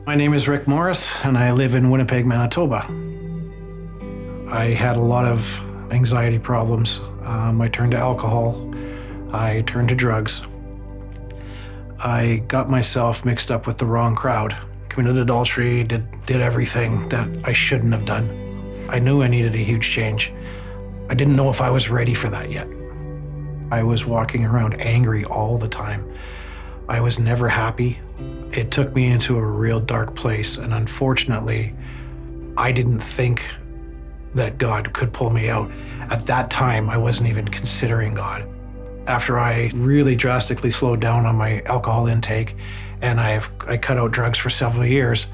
My name is Rick Morris, and I live in Winnipeg, Manitoba. I had a lot of anxiety problems. I turned to alcohol. I turned to drugs. I got myself mixed up with the wrong crowd, committed adultery, did everything that I shouldn't have done. I knew I needed a huge change. I didn't know if I was ready for that yet. I was walking around angry all the time. I was never happy. It took me into a real dark place, and unfortunately, I didn't think that God could pull me out. At that time, I wasn't even considering God. After I really drastically slowed down on my alcohol intake and I cut out drugs for several years,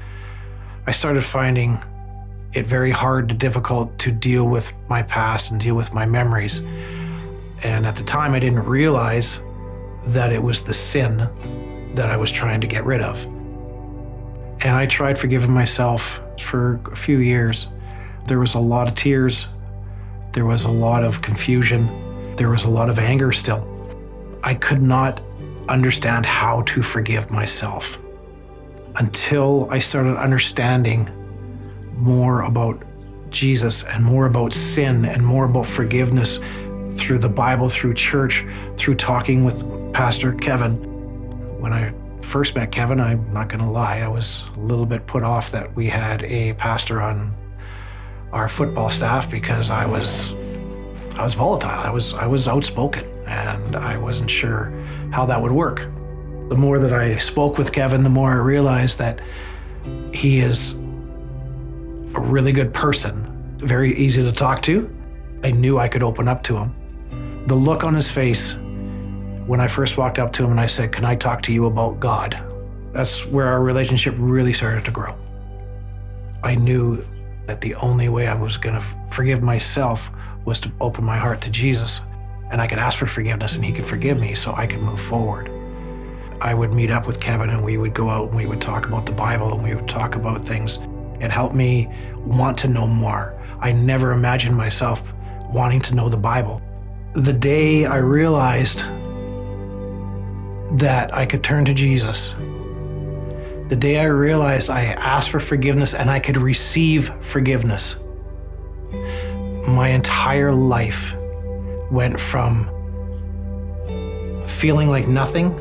I started finding it very hard and difficult to deal with my past and deal with my memories. And at the time, I didn't realize that it was the sin that I was trying to get rid of. And I tried forgiving myself for a few years. There was a lot of tears. There was a lot of confusion. There was a lot of anger still. I could not understand how to forgive myself until I started understanding more about Jesus and more about sin and more about forgiveness through the Bible, through church, through talking with Pastor Kevin. When I first met Kevin, I'm not going to lie, I was a little bit put off that we had a pastor on our football staff because I was volatile. I was outspoken, and I wasn't sure how that would work. The more that I spoke with Kevin, the more I realized that he is a really good person, very easy to talk to. I knew I could open up to him. The look on his face when I first walked up to him and I said, "Can I talk to you about God?" That's where our relationship really started to grow. I knew that the only way I was going to forgive myself was to open my heart to Jesus, and I could ask for forgiveness and he could forgive me so I could move forward. I would meet up with Kevin and we would go out and we would talk about the Bible and we would talk about things. It helped me want to know more. I never imagined myself wanting to know the Bible. The day I realized that I could turn to Jesus, the day I realized I asked for forgiveness and I could receive forgiveness, my entire life went from feeling like nothing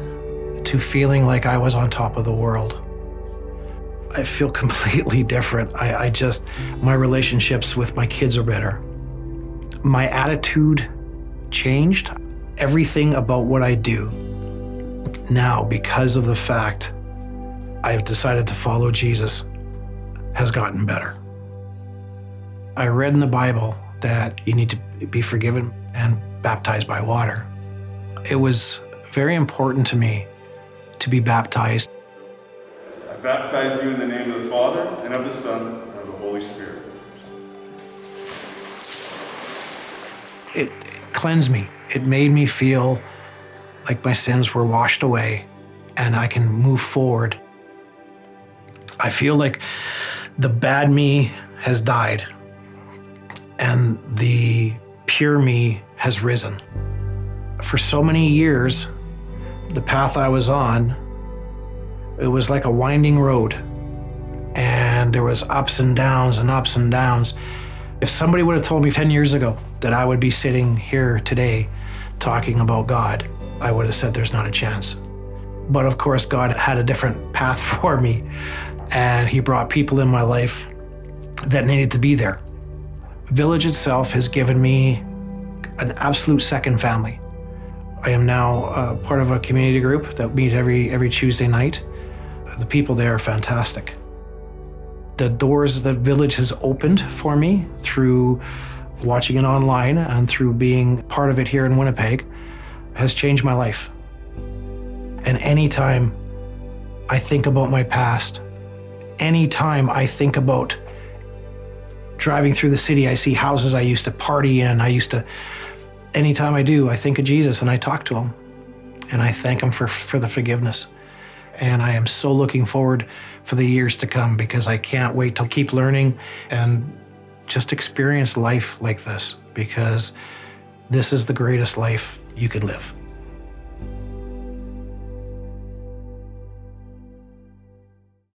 to feeling like I was on top of the world. I feel completely different. My relationships with my kids are better. My attitude changed. Everything about what I do now, because of the fact I've decided to follow Jesus, has gotten better. I read in the Bible that you need to be forgiven and baptized by water. It was very important to me to be baptized. I baptize you in the name of the Father, and of the Son, and of the Holy Spirit. It cleansed me. It made me feel like my sins were washed away and I can move forward. I feel like the bad me has died and the pure me has risen. For so many years, the path I was on, it was like a winding road, and there was ups and downs and ups and downs. If somebody would have told me 10 years ago that I would be sitting here today talking about God, I would have said there's not a chance. But of course, God had a different path for me, and he brought people in my life that needed to be there. Village itself has given me an absolute second family. I am now part of a community group that meet every Tuesday night. The people there are fantastic. The doors that Village has opened for me through watching it online and through being part of it here in Winnipeg has changed my life. And anytime I think about my past, anytime I think about driving through the city, I see houses I used to party in, anytime I do, I think of Jesus and I talk to him and I thank him for the forgiveness. And I am so looking forward for the years to come because I can't wait to keep learning and just experience life like this, because this is the greatest life you can live.